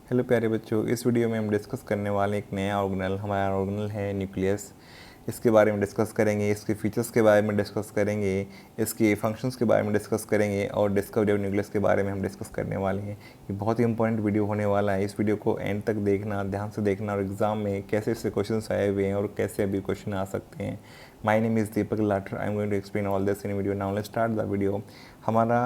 Hello प्यारे बच्चों, इस वीडियो में हम डिस्कस करने वाले एक नया ऑर्गेनल। हमारा ऑर्गेनल है न्यूक्लियस। इसके बारे में डिस्कस करेंगे, इसके फीचर्स के बारे में डिस्कस करेंगे, इसके फंक्शंस के बारे में डिस्कस करेंगे और डिस्कवरी ऑफ न्यूक्लियस के बारे में हम डिस्कस करने वाले हैं। ये बहुत ही इंपॉर्टेंट वीडियो होने वाला है। इस वीडियो को एंड तक देखना, ध्यान से देखना और एग्जाम में कैसे इससे क्वेश्चन आए हुए हैं और कैसे अभी क्वेश्चन आ सकते हैं। My name is Deepak Lathar. I am going to explain all this in video. Now let's start the video. हमारा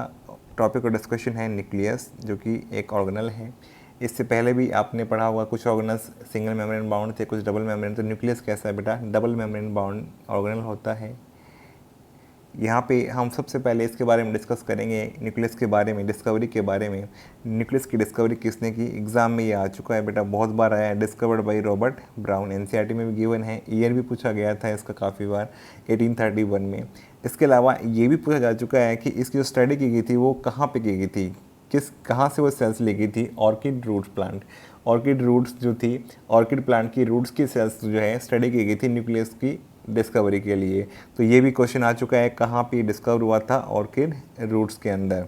टॉपिक और डिस्कशन है न्यूक्लियस, जो कि एक ऑर्गेनल है। इससे पहले भी आपने पढ़ा होगा, कुछ ऑर्गेनल्स सिंगल मेम्ब्रेन बाउंड थे, कुछ डबल मेम्ब्रेन। तो न्यूक्लियस कैसा है बेटा? डबल मेम्ब्रेन बाउंड ऑर्गेनल होता है। यहाँ पे हम सबसे पहले इसके बारे में डिस्कस करेंगे, न्यूक्लियस के बारे में, डिस्कवरी के बारे में। न्यूक्लियस की डिस्कवरी किसने की? एग्जाम में ये आ चुका है बेटा, बहुत बार आया है। Discovered by Robert brown. NCERT में भी गिवन है, ईयर भी पूछा गया था इसका काफ़ी बार, 1831 में। इसके अलावा ये भी पूछा जा चुका है कि इसकी जो स्टडी की गई थी वो कहाँ पर की गई थी, कहाँ से वो सेल्स ली गई थी? Orchid root plant. Orchid roots जो थी, ऑर्किड प्लांट की रूट्स की सेल्स जो है स्टडी की गई थी न्यूक्लियस की डिस्कवरी के लिए। तो ये भी क्वेश्चन आ चुका है, कहाँ पे डिस्कवर हुआ था? ऑर्किड रूट्स के अंदर।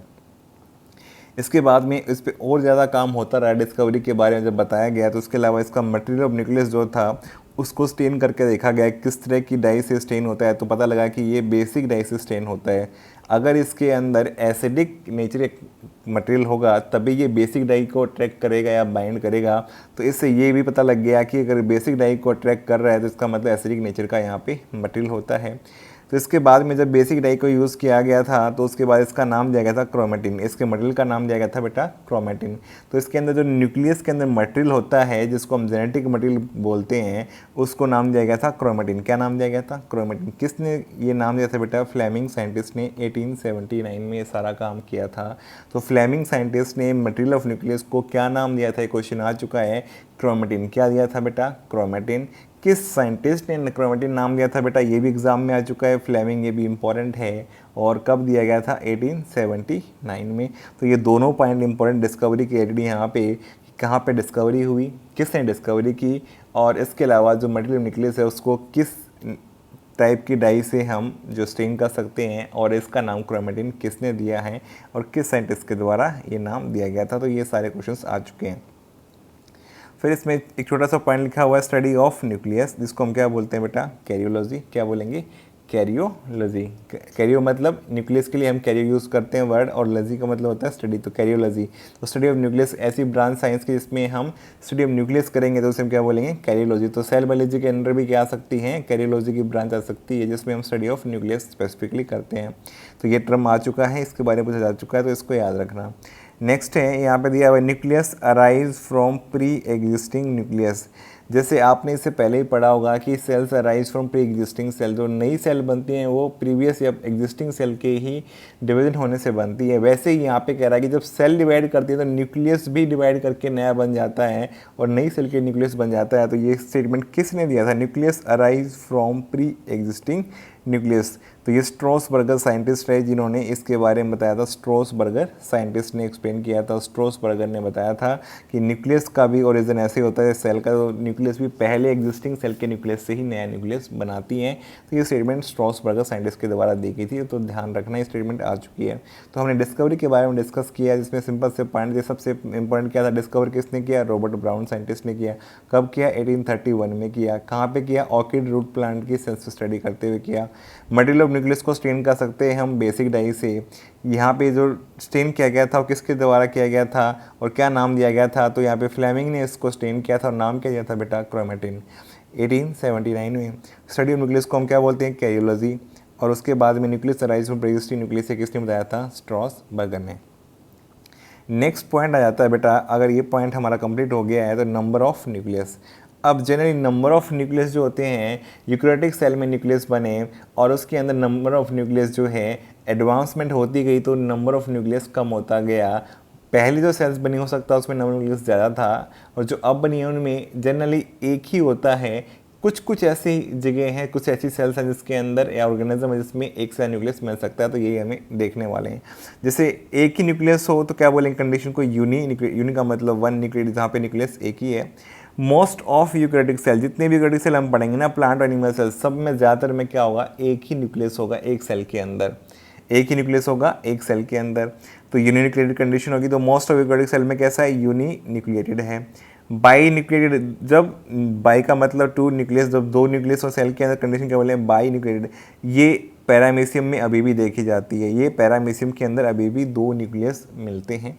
इसके बाद में इस पर और ज़्यादा काम होता रहा डिस्कवरी के बारे में जब बताया गया। तो उसके अलावा इसका मटेरियल ऑफ न्यूक्लियस जो था उसको स्टेन करके देखा गया किस तरह की डाई से स्टेन होता है। तो पता लगा कि ये बेसिक डाई से स्टेन होता है। अगर इसके अंदर एसिडिक नेचर मटेरियल होगा तभी ये बेसिक डाई को अट्रैक्ट करेगा या बाइंड करेगा। तो इससे ये भी पता लग गया कि अगर बेसिक डाई को अट्रैक्ट कर रहा है तो इसका मतलब एसिडिक नेचर का यहाँ पे मटेरियल होता है। तो इसके बाद में जब बेसिक डाई को यूज़ किया गया था तो उसके बाद इसका नाम दिया गया था क्रोमेटिन। इसके मटेरियल का नाम दिया गया था बेटा क्रोमेटिन। तो इसके अंदर जो न्यूक्लियस के अंदर मटेरियल होता है जिसको हम जेनेटिक मटेरियल बोलते हैं उसको नाम दिया गया था क्रोमेटिन। क्या नाम दिया गया था? क्रोमेटिन। किसने ये नाम दिया था बेटा? फ्लेमिंग साइंटिस्ट ने 1879 में ये सारा काम किया था। तो फ्लेमिंग साइंटिस्ट ने मटेरियल ऑफ न्यूक्लियस को क्या नाम दिया था? क्वेश्चन आ चुका है, क्रोमेटिन। क्या दिया था बेटा? क्रोमेटिन। किस साइंटिस्ट ने क्रोमेटिन नाम दिया था बेटा? ये भी एग्जाम में आ चुका है, फ्लेमिंग। ये भी इंपॉर्टेंट है। और कब दिया गया था? 1879 में। तो ये दोनों पॉइंट इंपॉर्टेंट डिस्कवरी की एडी यहाँ पे, कहाँ पे डिस्कवरी हुई, किसने डिस्कवरी की, और इसके अलावा जो मटेरियल न्यूक्लियस है उसको किस टाइप की डाई से हम जो स्टेन कर सकते हैं, और इसका नाम क्रोमेटिन किसने दिया है और किस साइंटिस्ट के द्वारा ये नाम दिया गया था। तो ये सारे क्वेश्चन आ चुके हैं। फिर इसमें एक छोटा सा पॉइंट लिखा हुआ है, स्टडी ऑफ न्यूक्लियस, जिसको हम क्या बोलते हैं बेटा? कैरियोलॉजी। क्या बोलेंगे? कैरियोलॉजी। कैरियो मतलब न्यूक्लियस के लिए हम कैरियो यूज़ करते हैं वर्ड, और लॉजी का मतलब होता है स्टडी। तो कैरियोलॉजी, तो स्टडी ऑफ न्यूक्लियस ऐसी ब्रांच साइंस की जिसमें हम स्टडी ऑफ न्यूक्लियस करेंगे तो उसे हम क्या बोलेंगे? कैरियोलॉजी। तो सेल बायोलॉजी के अंदर भी क्या आ सकती है? कैरियोलॉजी की ब्रांच आ सकती है जिसमें हम स्टडी ऑफ न्यूक्लियस स्पेसिफिकली करते हैं। तो ये टर्म आ चुका है, इसके बारे में पूछा जा चुका है, तो इसको याद रखना। नेक्स्ट है यहाँ पे दिया हुआ nucleus arise from pre existing nucleus. जैसे आपने इससे पहले ही पढ़ा होगा कि cells arise from pre existing cell. जो नई सेल बनती हैं वो प्रीवियस या एग्जिस्टिंग सेल के ही डिवीजन होने से बनती है। वैसे ही यहाँ पे कह रहा है कि जब सेल डिवाइड करती है तो न्यूक्लियस भी डिवाइड करके नया बन जाता है और नई सेल के न्यूक्लियस बन जाता है। तो ये स्टेटमेंट किसने दिया था? Nucleus arise from pre existing nucleus. तो ये स्ट्रोसबर्गर साइंटिस्ट है जिन्होंने इसके बारे में बताया था। स्ट्रोसबर्गर साइंटिस्ट ने एक्सप्लेन किया था। स्ट्रोसबर्गर ने बताया था कि न्यूक्लियस का भी ओरिजिन ऐसे होता है सेल का, तो न्यूक्लियस भी पहले एग्जिस्टिंग सेल के न्यूक्लियस से ही नया न्यूक्लियस बनाती हैं। तो ये स्टेटमेंट स्ट्रोसबर्गर साइंटिस्ट के द्वारा दी गई थी, तो ध्यान रखना ये स्टेटमेंट आ चुकी है। तो हमने डिस्कवरी के बारे में डिस्कस किया, जिसमें सिंपल से पॉइंट ये सबसे इंपॉर्टेंट क्या था? डिस्कवर किसने किया? रॉबर्ट ब्राउन साइंटिस्ट ने किया। कब किया? 1831 में किया। कहाँ पे किया? ऑर्किड रूट प्लांट की सेल्स स्टडी करते हुए किया। मटेरियल ऑफ न्यूक्लियस को स्टेन कर सकते हैं हम बेसिक डाई से। यहाँ पे जो स्टेन किया गया था वो किसके द्वारा किया गया था और क्या नाम दिया गया था? तो यहाँ पे फ्लेमिंग ने इसको स्टेन किया था और नाम क्या दिया था बेटा? क्रोमेटिन। 1879 में। स्टडी ऑफ न्यूक्लियस को हम क्या बोलते हैं? कैरियोलॉजी। और उसके बाद में nucleus arise from pre existing nucleus से किसने बताया था? स्ट्रोसबर्गर ने। नेक्स्ट पॉइंट आ जाता है बेटा, अगर ये पॉइंट हमारा कंप्लीट हो गया है तो नंबर ऑफ न्यूक्लियस। अब जनरली नंबर ऑफ न्यूक्लियस जो होते हैं, यूकैरियोटिक सेल में न्यूक्लियस बने और उसके अंदर नंबर ऑफ न्यूक्लियस जो है एडवांसमेंट होती गई तो नंबर ऑफ न्यूक्लियस कम होता गया। पहले जो सेल्स बनी हो सकता है उसमें नंबर ऑफ न्यूक्लियस ज़्यादा था, और जो अब बनी है उनमें जनरली एक ही होता है। कुछ ऐसी जगह हैं, कुछ ऐसी सेल्स हैं जिसके अंदर या ऑर्गेनिज्म है जिसमें एक से न्यूक्लियस मिल सकता है। तो यही हमें देखने वाले हैं। जैसे एक ही न्यूक्लियस हो तो क्या बोलेंगे कंडीशन को? यूनी का मतलब वन न्यूक्लियस, जहाँ पे न्यूक्लियस एक ही है। मोस्ट ऑफ यूकैरियोटिक सेल, जितने भी यूकैरियोटिक सेल हम पढ़ेंगे ना, प्लांट और एनिमल सेल, सब में ज़्यादातर में क्या होगा? एक ही न्यूक्लियस होगा एक सेल के अंदर। एक ही न्यूक्लियस होगा एक सेल के अंदर। तो यूनिन्यूक्लिएटेड कंडीशन होगी, तो मोस्ट ऑफ यूकैरियोटिक सेल में कैसा है, यूनिन्यूक्लिएटेड है। बाई न्यूक्लिएटेड, जब बाई का मतलब टू न्यूक्लियस, जब दो न्यूक्लियस और सेल के अंदर कंडीशन क्या बोले हैं, बाई न्यूक्लिएटेड, ये पैरामीशियम में अभी भी देखी जाती है। ये पैरामीशियम के अंदर अभी भी दो न्यूक्लियस मिलते हैं।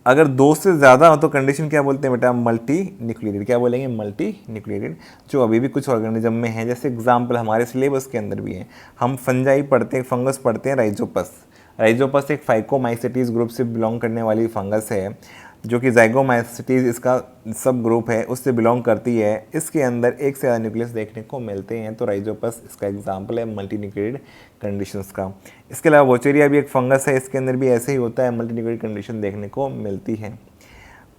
अगर दो से ज़्यादा हो तो कंडीशन क्या बोलते हैं बेटा, मल्टी न्यूक्लिएटेड। क्या बोलेंगे, मल्टी न्यूक्लिएटेड, जो अभी भी कुछ ऑर्गेनिज्म में है। जैसे एग्जांपल हमारे सिलेबस के अंदर भी है, हम फंजाई पढ़ते हैं, फंगस पढ़ते हैं, राइजोपस। राइजोपस एक फाइकोमाइसेटीज ग्रुप से बिलोंग करने वाली फंगस है, जो कि जाइगोमाइसेटीज इसका सब ग्रुप है, उससे बिलोंग करती है। इसके अंदर एक से ज़्यादा न्यूक्लियस देखने को मिलते हैं, तो राइजोपस इसका एग्जाम्पल है मल्टी न्यूक्लिएटेड कंडीशंस का। इसके अलावा वोचेरिया भी एक फंगस है, इसके अंदर भी ऐसे ही होता है, मल्टी न्यूक्लिएटेड कंडीशन देखने को मिलती है।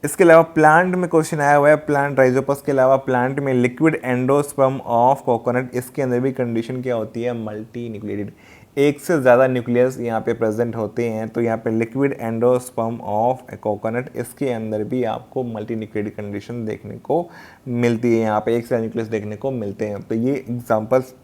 इसके अलावा प्लांट में क्वेश्चन आया हुआ है, प्लांट राइजोपस के अलावा प्लांट में लिक्विड एंडोस्पर्म ऑफ कोकोनट, इसके अंदर भी कंडीशन क्या होती है, मल्टी न्यूक्लिएटेड। एक से ज़्यादा न्यूक्लियस यहाँ पे प्रेजेंट होते हैं, तो यहाँ पे लिक्विड एंडोस्पर्म ऑफ कोकोनट, इसके अंदर भी आपको मल्टी न्यूक्लिएटेड कंडीशन देखने को मिलती है। यहाँ पे एक से ज़्यादा न्यूक्लियस देखने को मिलते हैं। तो ये एग्जांपल्स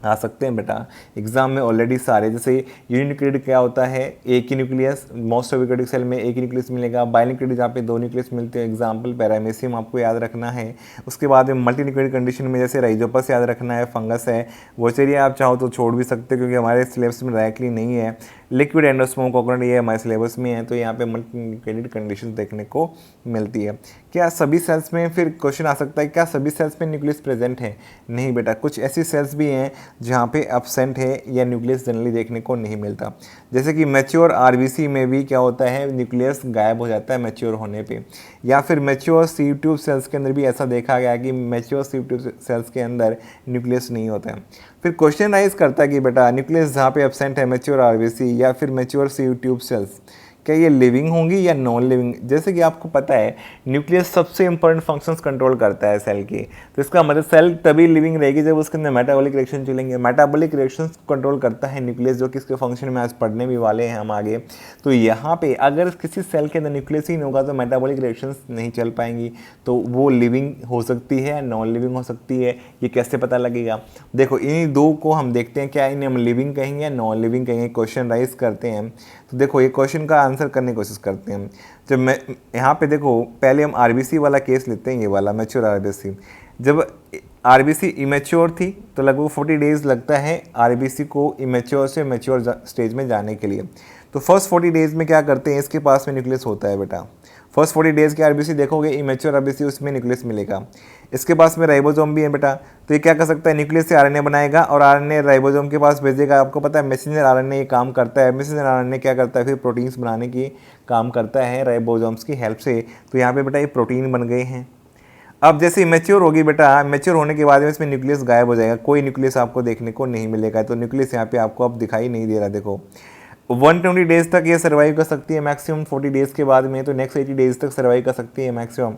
आ सकते हैं बेटा एग्जाम में ऑलरेडी सारे। जैसे यूनिन्यूक्लिएटेड क्या होता है, एक ही nucleus, most of eukaryotic cell में एक ही न्यूक्लियस मिलेगा। बाइन्यूक्लिएटेड जहाँ पे दो न्यूक्लियस मिलते हैं, एग्जांपल पैरामीशियम आपको याद रखना है। उसके बाद में मल्टी न्यूक्लिएटेड कंडीशन में जैसे राइजोपस याद रखना है, फंगस है, वोचेरिया आप चाहो तो छोड़ भी सकते हो क्योंकि हमारे सिलेबस में डायरेक्टली नहीं है। लिक्विड एंडोस्पर्म कोकोनट ये हमारे सिलेबस में है, तो यहाँ पे मल्टी न्यूक्लिएटेड कंडीशन देखने को मिलती है। क्या सभी सेल्स में, फिर क्वेश्चन आ सकता है क्या सभी सेल्स में न्यूक्लियस प्रेजेंट है? नहीं बेटा, कुछ ऐसी सेल्स भी हैं जहाँ पे एब्सेंट है या न्यूक्लियस जनरली देखने को नहीं मिलता। जैसे कि मैच्योर आरबीसी में भी क्या होता है, न्यूक्लियस गायब हो जाता है मैच्योर होने पे। या फिर मैच्योर सीव ट्यूब सेल्स के अंदर भी ऐसा देखा गया कि मैच्योर सीव ट्यूब सेल्स के अंदर न्यूक्लियस नहीं होता है। फिर क्वेश्चन राइज करता है कि बेटा न्यूक्लियस जहाँ पे एब्सेंट है मैच्योर आरबीसी या फिर मैच्योर सीव ट्यूब सेल्स, क्या ये लिविंग होंगी या नॉन लिविंग? जैसे कि आपको पता है न्यूक्लियस सबसे इंपॉर्टेंट फंक्शंस कंट्रोल करता है सेल के, तो इसका मतलब सेल तभी लिविंग रहेगी जब उसके अंदर मेटाबॉलिक रिएक्शन चलेंगे। मेटाबॉलिक रिएक्शंस कंट्रोल करता है न्यूक्लियस, जो कि इसके फंक्शन में आज पढ़ने भी वाले हैं हम आगे। तो यहाँ पे अगर किसी सेल के अंदर न्यूक्लियस ही नहीं होगा तो मेटाबॉलिक रिएक्शंस नहीं चल पाएंगी, तो वो लिविंग हो सकती है, नॉन लिविंग हो सकती है। ये कैसे पता लगेगा? देखो इन्हीं दो को हम देखते हैं, क्या इन्हें हम लिविंग कहेंगे या नॉन लिविंग कहेंगे। क्वेश्चन राइज करते हैं, तो देखो ये क्वेश्चन का आंसर करने की कोशिश करते हैं। जब मैं यहाँ पे देखो, पहले हम आरबीसी वाला केस लेते हैं, ये वाला मैच्योर आरबीसी। जब आरबीसी इमेच्योर थी तो लगभग 40 डेज लगता है आरबीसी को इमेच्योर से मैच्योर स्टेज में जाने के लिए। तो फर्स्ट 40 डेज में क्या करते हैं, इसके पास में न्यूक्लियस होता है बेटा। फर्स्ट 40 डेज के आरबीसी देखोगे, इमेच्योर आरबीसी, उसमें न्यूक्लियस मिलेगा। इसके पास में राइबोसोम भी है बेटा, तो ये क्या कर सकता है, न्यूक्लियस से आरएनए बनाएगा और आरएनए राइबोसोम के पास भेजेगा। आपको पता है मैसेंजर आरएनए ये काम करता है। मैसेंजर आरएनए क्या करता है, फिर प्रोटीन्स बनाने की काम करता है राइबोसोम्स की हेल्प से। तो यहाँ पे बेटा ये प्रोटीन बन गए हैं। अब जैसे मैच्योर होगी बेटा, मैच्योर होने के बाद में इसमें न्यूक्लियस गायब हो जाएगा, कोई न्यूक्लियस आपको देखने को नहीं मिलेगा। तो न्यूक्लियस यहाँ पे आपको अब दिखाई नहीं दे रहा। देखो 120 डेज तक ये सर्वाइव कर सकती है मैक्सिमम, 40 डेज के बाद में तो नेक्स्ट 80 डेज तक सर्वाइव कर सकती है मैक्सिमम।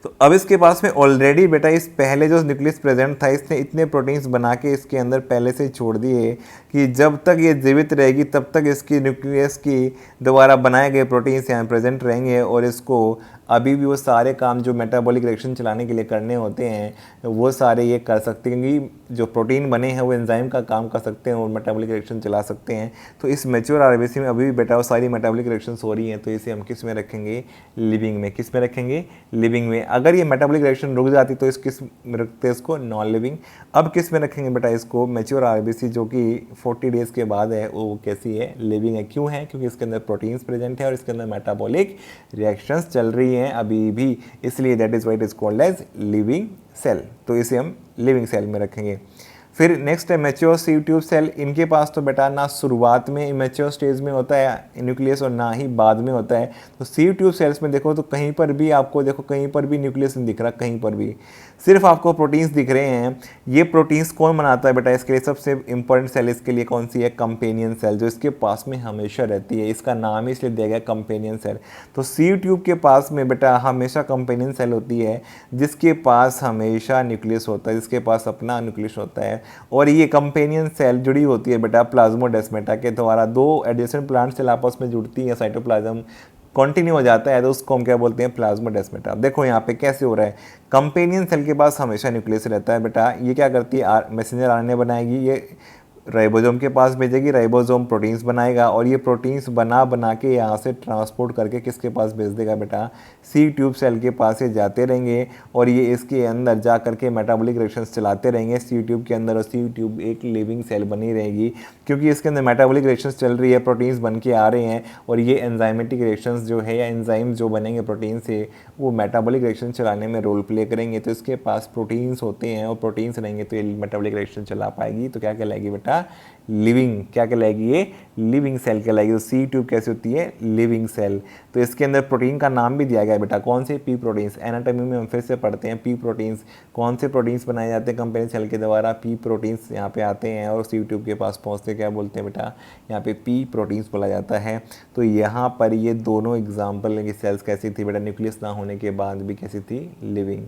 तो अब इसके पास में ऑलरेडी बेटा इस पहले जो न्यूक्लियस प्रेजेंट था, इसने इतने प्रोटीन्स बना के इसके अंदर पहले से छोड़ दिए कि जब तक ये जीवित रहेगी तब तक इसकी न्यूक्लियस की दोबारा बनाए गए प्रोटीन्स यहाँ प्रेजेंट रहेंगे और इसको अभी भी वो सारे काम जो मेटाबॉलिक रिएक्शन चलाने के लिए करने होते हैं वो सारे ये कर सकते हैं, क्योंकि जो प्रोटीन बने हैं वो एंजाइम का काम कर सकते हैं और मेटाबॉलिक रिएक्शन चला सकते हैं। तो इस मैच्योर आरबीसी में अभी भी बेटा वो सारी मेटाबॉलिक रिएक्शंस हो रही हैं, तो इसे हम किस में रखेंगे, लिविंग में। किस में रखेंगे, लिविंग में। अगर ये मेटाबॉलिक रिएक्शन रुक जाती तो इस किस में रखते हैं इसको, नॉन लिविंग। अब किस में रखेंगे बेटा इसको, मैच्योर आरबीसी जो कि 40 डेज के बाद है, वो कैसी है, लिविंग है। क्यों है, क्योंकि इसके अंदर प्रोटीन्स प्रेजेंट है और इसके अंदर मेटाबॉलिक रिएक्शंस चल रही हैं अभी भी, इसलिए that is why it is called as living cell. तो इसे हम लिविंग सेल में रखेंगे। फिर नेक्स्ट है मैच्योर सीव ट्यूब सेल। इनके पास तो बेटा ना शुरुआत में इमेच्योर स्टेज में होता है न्यूक्लियस और ना ही बाद में होता है। तो सीव ट्यूब सेल्स में देखो तो कहीं पर भी आपको देखो, कहीं पर भी न्यूक्लियस नहीं दिख रहा, कहीं पर भी सिर्फ आपको प्रोटीन्स दिख रहे हैं। ये प्रोटीन्स कौन बनाता है बेटा, इसके लिए सबसे इंपॉर्टेंट सेल इसके लिए कौन सी है, कंपेनियन सेल, जो इसके पास में हमेशा रहती है। इसका नाम ही इसलिए दिया गया कंपेनियन सेल। तो सीव ट्यूब के पास में बेटा हमेशा कंपेनियन सेल होती है जिसके पास हमेशा न्यूक्लियस होता है, जिसके पास अपना न्यूक्लियस होता है। और ये कंपेनियन सेल जुड़ी होती है बेटा प्लाज्मोडेस्माटा के द्वारा। दो एडजेसेंट प्लांट सेल आपस में जुड़ती है, साइटोप्लाज्म कंटिन्यू हो जाता है, तो उसको हम क्या बोलते हैं, प्लाज्मोडेस्माटा। देखो यहाँ पे कैसे हो रहा है, कंपेनियन सेल के पास हमेशा न्यूक्लियस रहता है बेटा। ये क्या करती है, मैसेंजर आरएनए बनाएगी, ये राइबोसोम के पास भेजेगी, राइबोसोम प्रोटीन्स बनाएगा और ये प्रोटीन्स बना के यहाँ से ट्रांसपोर्ट करके किसके पास भेज देगा बेटा, सी ट्यूब सेल के पास से जाते रहेंगे और ये इसके अंदर जा करके मेटाबॉलिक रिएक्शंस चलाते रहेंगे सी ट्यूब के अंदर, और सी ट्यूब एक लिविंग सेल बनी रहेगी क्योंकि इसके अंदर मेटाबॉलिक रिएक्शंस चल रही है, प्रोटीन्स बन के आ रहे हैं और ये एंजाइमेटिक रिएक्शंस जो है या एंजाइम जो बनेंगे प्रोटीन से वो मेटाबॉलिक रिएक्शन चलाने में रोल प्ले करेंगे। तो इसके पास प्रोटीन्स होते हैं और प्रोटीन्स रहेंगे तो ये मेटाबॉलिक रिएक्शन चला पाएगी। तो क्या कहलाएगी बेटा, लिविंग। क्या कहलाएगी, ये लिविंग सेल कहलाएगी। तो सी ट्यूब कैसे होती है, लिविंग सेल। तो इसके अंदर प्रोटीन का नाम भी दिया गया है बेटा, कौन से, पी प्रोटीन्स। एनाटॉमी में हम फिर से पढ़ते हैं पी प्रोटीन्स, कौन से प्रोटीन्स बनाए जाते हैं कंपेनी सेल के द्वारा, पी प्रोटीन्स यहाँ पे आते हैं और सी ट्यूब के पास पहुँचते क्या बोलते हैं बेटा, यहाँ पे पी प्रोटीन्स बोला जाता है। तो यहाँ पर ये दोनों एग्जाम्पल की सेल्स कैसी थी बेटा, न्यूक्लियस ना होने के बाद भी कैसी थी, लिविंग।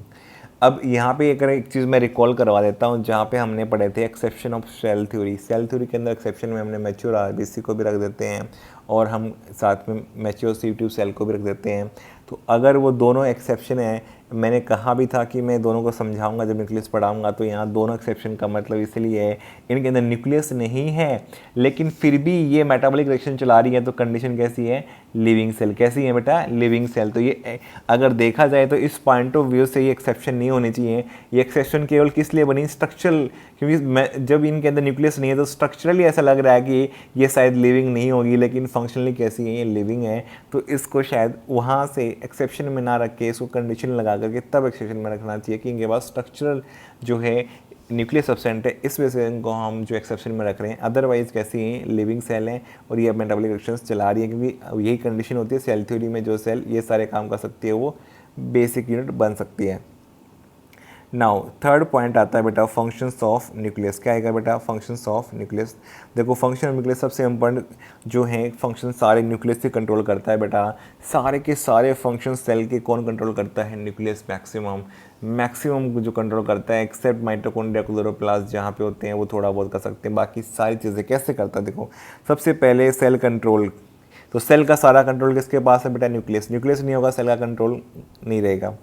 अब यहाँ पे एक चीज़ मैं रिकॉल करवा देता हूँ, जहाँ पे हमने पढ़े थे exception of cell theory. Cell theory के अंदर एक्सेप्शन में हमने मैच्योर आरबीसी को भी रख देते हैं और हम साथ में मैच्योर सी ट्यूब सेल को भी रख देते हैं। तो अगर वो दोनों एक्सेप्शन है, मैंने कहा भी था कि मैं दोनों को समझाऊंगा जब न्यूक्लियस पढ़ाऊंगा, तो यहाँ दोनों एक्सेप्शन का मतलब इसलिए है इनके अंदर न्यूक्लियस नहीं है लेकिन फिर भी ये मेटाबॉलिक रिएक्शन चला रही है, तो कंडीशन कैसी है, लिविंग सेल। कैसी है बेटा, लिविंग सेल। तो ये अगर देखा जाए तो इस पॉइंट ऑफ व्यू से ये एक्सेप्शन नहीं होनी चाहिए। ये एक्सेप्शन केवल किस लिए बनी, स्ट्रक्चरल, क्योंकि जब इनके अंदर न्यूक्लियस नहीं है तो स्ट्रक्चरली ऐसा लग रहा है कि ये शायद लिविंग नहीं होगी, लेकिन फंक्शनली कैसी है, ये लिविंग है। तो इसको शायद वहाँ से एक्सेप्शन में ना रख के इसको कंडीशन लगा करके तब एक्सेप्शन में रखना चाहिए कि इनके पास स्ट्रक्चरल जो है न्यूक्लियस सब्सटेंट है, इस वजह से इनको हम जो एक्सेप्शन में रख रहे हैं। अदरवाइज कैसी हैं, लिविंग सेल हैं और ये मेटाबॉलिक रिएक्शंस चला रही है, क्योंकि यही कंडीशन होती है सेल थ्योरी में, जो सेल ये सारे काम कर सकती है वो बेसिक यूनिट बन सकती है। नाउ थर्ड पॉइंट आता है बेटा फंक्शंस ऑफ न्यूक्लियस। क्या आएगा बेटा, फंक्शंस ऑफ न्यूक्लियस। देखो फंक्शन ऑफ न्यूक्लियस सबसे इम्पोर्टेंट जो है फंक्शन सारे न्यूक्लियस से कंट्रोल करता है बेटा। सारे के सारे फंक्शन सेल के कौन कंट्रोल करता है, न्यूक्लियस मैक्सिमम जो कंट्रोल करता है, एक्सेप्ट माइटोकॉन्ड्रिया क्लोरोप्लास्ट जहाँ पे होते हैं वो थोड़ा बहुत कर सकते हैं, बाकी सारी चीज़ें कैसे करता है। देखो सबसे पहले सेल कंट्रोल, तो सेल का सारा कंट्रोल किसके पास है बेटा, न्यूक्लियस। न्यूक्लियस नहीं होगा सेल का कंट्रोल नहीं रहेगा।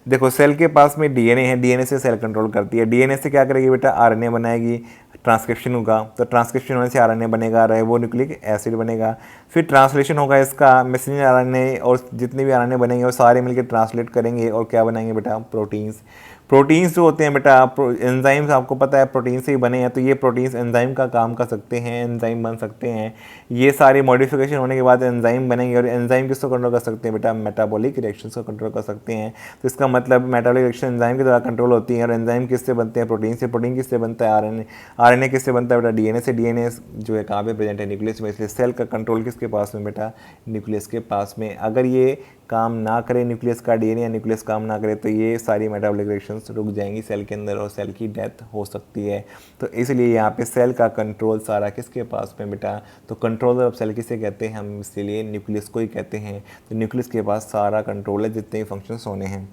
देखो सेल के पास में डीएनए है, डीएनए से सेल कंट्रोल करती है। डीएनए से क्या करेगी बेटा, आरएनए बनाएगी, ट्रांसक्रिप्शन होगा, तो ट्रांसक्रिप्शन होने से आरएनए बनेगा, राइबोन्यूक्लिक एसिड बनेगा। फिर ट्रांसलेशन होगा इसका, मैसेंजर आरएनए और जितने भी आरएनए बनेंगे वो सारे मिलकर ट्रांसलेट करेंगे और क्या बनाएंगे बेटा, प्रोटीन्स। प्रोटीन्स जो होते हैं बेटा, एंजाइम्स आपको पता है प्रोटीन से ही बने हैं, तो ये प्रोटीन्स एंजाइम का काम कर सकते हैं, एंजाइम बन सकते हैं। ये सारे मॉडिफिकेशन होने के बाद एंजाइम बनेंगे और एंजाइम किसको कंट्रोल कर सकते हैं बेटा, मेटाबॉलिक रिएक्शंस को कंट्रोल कर सकते हैं। तो इसका मतलब मेटाबॉलिक रिएक्शन एंजाइम के द्वारा कंट्रोल होती है और एंजाइम किससे बनते हैं, प्रोटीन से। प्रोटीन किससे बनता है, आरएनए। आरएनए किससे बनता है बेटा, डीएनए से। डीएनए जो है कहाँ पे प्रेजेंट है, न्यूक्लियस में, इसलिए सेल का कंट्रोल किसके पास में बेटा, न्यूक्लियस के पास में। अगर ये काम ना करे न्यूक्लियस का, डीएनए या न्यूक्लियस काम ना करे, तो ये सारी मेटाबॉलिक रिएक्शंस रुक जाएंगी सेल के अंदर और सेल की डेथ हो सकती है। तो इसलिए यहाँ पे सेल का कंट्रोल सारा किसके पास में बेटा, तो कंट्रोलर ऑफ सेल किसे कहते हैं हम, इसलिए न्यूक्लियस को ही कहते हैं। तो न्यूक्लियस के पास सारा कंट्रोल है जितने भी फंक्शंस होने हैं।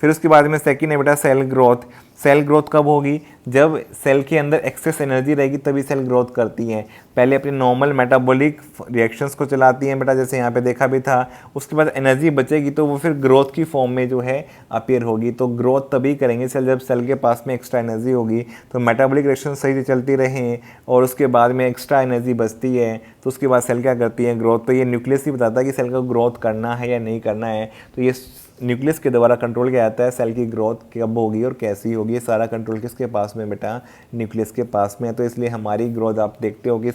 फिर उसके बाद में सेकंड है बेटा सेल ग्रोथ। सेल ग्रोथ कब होगी, जब सेल के अंदर एक्सेस एनर्जी रहेगी तभी सेल ग्रोथ करती हैं। पहले अपने नॉर्मल मेटाबॉलिक रिएक्शंस को चलाती हैं बेटा, जैसे यहाँ पे देखा भी था। उसके बाद एनर्जी बचेगी तो वो फिर ग्रोथ की फॉर्म में जो है अपीयर होगी। तो ग्रोथ तभी करेंगे सेल जब सेल के पास में एक्स्ट्रा एनर्जी होगी। तो मेटाबॉलिक रिएक्शन सही से चलती रहें और उसके बाद में एक्स्ट्रा एनर्जी बचती है, तो उसके बाद सेल क्या करती है, ग्रोथ। तो ये न्यूक्लियस ही बताता है कि सेल का ग्रोथ करना है या नहीं करना है। तो ये न्यूक्लियस के द्वारा कंट्रोल किया जाता है सेल की ग्रोथ कब होगी और कैसी होगी। ये सारा कंट्रोल किसके पास में बेटा, न्यूक्लियस के पास में है। तो इसलिए हमारी ग्रोथ आप देखते हो कि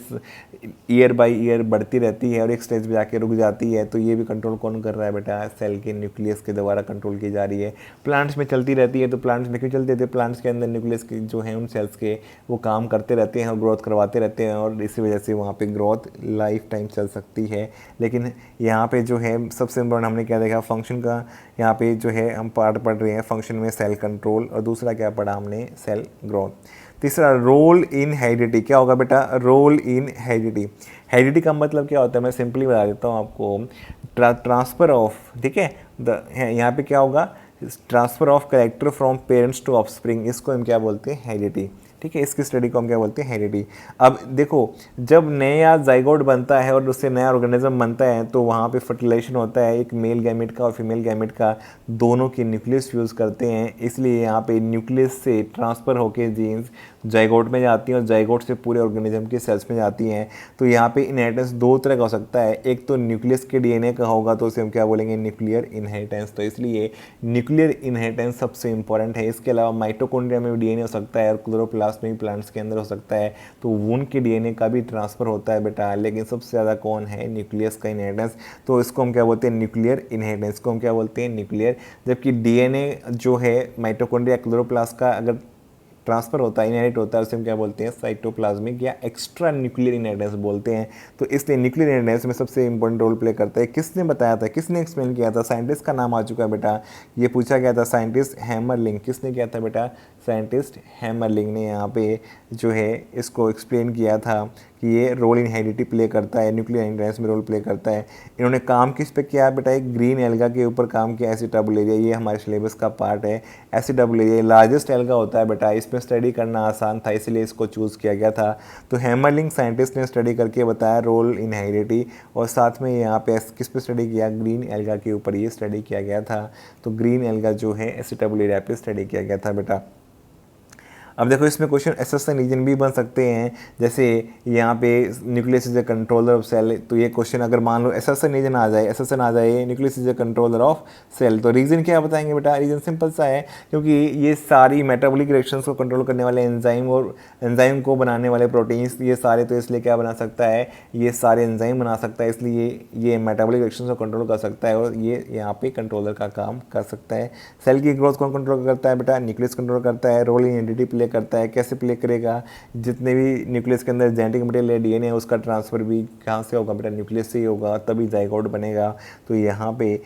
ईयर बाय ईयर बढ़ती रहती है और एक स्टेज पे जाके रुक जाती है। तो ये भी कंट्रोल कौन कर रहा है बेटा, सेल के न्यूक्लियस के द्वारा कंट्रोल की जा रही है। प्लांट्स में चलती रहती है, तो प्लांट्स में क्यों चलते थे, प्लांट्स के अंदर न्यूक्लियस के जो है उन सेल्स के वो काम करते रहते हैं और ग्रोथ करवाते रहते हैं और इसी वजह से वहाँ पर ग्रोथ लाइफ टाइम चल सकती है। लेकिन यहाँ पर जो है सबसे इम्पोर्टेंट हमने क्या देखा, फंक्शन का यहाँ पे जो है हम पार्ट पढ़ रहे हैं फंक्शन में सेल कंट्रोल, और दूसरा क्या पढ़ा हमने, सेल ग्रोथ। तीसरा रोल इन हेरिडिटी। क्या होगा बेटा, रोल इन हेरिडिटी। हेरिडिटी का मतलब क्या होता है, मैं सिंपली बता देता हूँ आपको, ट्रांसफ़र ऑफ, ठीक है, यहाँ पे क्या होगा, transfer of character from parents to offspring, इसको हम क्या बोलते हैं, हेरिडिटी। ठीक है, इसकी स्टडी को हम क्या बोलते हैं, हेरिडिटी। अब देखो जब नया जाइगोट बनता है और उससे नया ऑर्गेनिज्म बनता है तो वहाँ पे फर्टिलाइजेशन होता है, एक मेल गैमेट का और फीमेल गैमेट का, दोनों के न्यूक्लियस यूज़ करते हैं। इसलिए यहाँ पे न्यूक्लियस से ट्रांसफ़र होके जीन्स जाइगोट में जाती हैं और जाइगोट से पूरे ऑर्गेनिज्म के सेल्स में जाती हैं। तो यहाँ पे इनहेरिटेंस दो तरह का हो सकता है, एक तो न्यूक्लियस के डीएनए का होगा तो उसे हम क्या बोलेंगे, न्यूक्लियर इनहेरिटेंस। तो इसलिए न्यूक्लियर इनहेरिटेंस सबसे इंपॉर्टेंट है। इसके अलावा माइटोकॉन्ड्रिया में भी डीएनए हो सकता है और क्लोरोप्लास्ट में भी प्लांट्स के अंदर हो सकता है। तो वून के डीएनए का भी ट्रांसफर होता है बेटा, लेकिन सबसे ज़्यादा कौन है, न्यूक्लियस का इनहेरिटेंस। तो इसको हम क्या बोलते हैं, न्यूक्लियर इनहेरिटेंस को हम क्या बोलते हैं, न्यूक्लियर। जबकि डीएनए जो है माइटोकॉन्ड्रिया क्लोरोप्लास्ट का अगर ट्रांसफर होता है, इनहेरिट होता है, उसे हम क्या बोलते हैं, साइटोप्लाज्मिक या एक्स्ट्रा न्यूक्लियर इनहेरिटेंस बोलते हैं। तो इसलिए न्यूक्लियर इनहेरिटेंस में सबसे इंपॉर्टेंट रोल प्ले करता है। किसने बताया था, किसने एक्सप्लेन किया था, साइंटिस्ट का नाम आ चुका है बेटा, ये पूछा गया था, साइंटिस्ट हैमरलिंग। किसने किया था बेटा, साइंटिस्ट हैमरलिंग ने यहाँ पे जो है इसको एक्सप्लेन किया था कि ये रोल इन हेरिडिटी प्ले करता है, न्यूक्लियर इनहेरिटेंस में रोल प्ले करता है। इन्होंने काम किस पे किया बेटा, एक ग्रीन एल्गा के ऊपर काम किया, एसिटाबुलेरिया। ये हमारे सिलेबस का पार्ट है। एसिटाबुलेरिया लार्जेस्ट एल्गा होता है बेटा, इसमें स्टडी करना आसान था इसलिए इसको चूज़ किया गया था। तो हैमरलिंग साइंटिस्ट ने स्टडी करके बताया रोल इन हेरिडिटी, और साथ में यहाँ पे किस पे स्टडी किया, ग्रीन एल्गा के ऊपर ये स्टडी किया गया था। तो ग्रीन एल्गा जो है एसिटाबुलेरिया पे स्टडी किया गया था बेटा। अब देखो इसमें क्वेश्चन एसेसन रीजन भी बन सकते हैं, जैसे यहाँ पे nucleus is a controller of cell. तो ये क्वेश्चन अगर मान लो एसेसन रीजन आ जाए, एसेसन आ जाए nucleus is a controller of cell, तो रीजन क्या बताएंगे बेटा, रीजन सिंपल सा है, क्योंकि ये सारी मेटाबॉलिक रिएक्शंस को कंट्रोल करने वाले एंजाइम और एंजाइम को बनाने वाले प्रोटीन्स, ये सारे तो इसलिए क्या बना सकता है, ये सारे एंजाइम बना सकता है, इसलिए ये मेटाबॉलिक रिएक्शंस को कंट्रोल कर सकता है और ये यहाँ पे कंट्रोलर का काम कर सकता है। सेल की ग्रोथ कौन कंट्रोल करता है बेटा, न्यूक्लियस कंट्रोल करता है। रोल इन हेरिडिटी प्ले करता है, कैसे प्ले करेगा, जितने भी न्यूक्लियस के अंदर जेनेटिक मटेरियल है, डीएनए है, उसका ट्रांसफर भी कहाँ से होगा बेटा, न्यूक्लियस से ही होगा, तभी जाइगोट बनेगा। तो यहाँ पे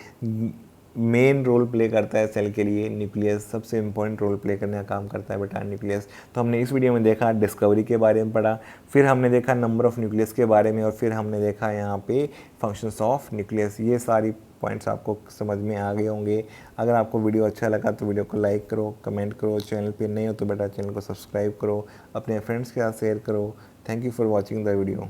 मेन रोल प्ले करता है सेल के लिए न्यूक्लियस, सबसे इंपॉर्टेंट रोल प्ले करने का काम करता है बेटा न्यूक्लियस। तो हमने इस वीडियो में देखा डिस्कवरी के बारे में पढ़ा, फिर हमने देखा नंबर ऑफ न्यूक्लियस के बारे में, और फिर हमने देखा यहाँ पे फंक्शंस ऑफ न्यूक्लियस। ये सारी पॉइंट्स आपको समझ में आ गए होंगे। अगर आपको वीडियो अच्छा लगा तो वीडियो को लाइक करो, कमेंट करो, चैनल पे नए हो तो बेटा चैनल को सब्सक्राइब करो, अपने फ्रेंड्स के साथ शेयर करो। Thank you for watching the video.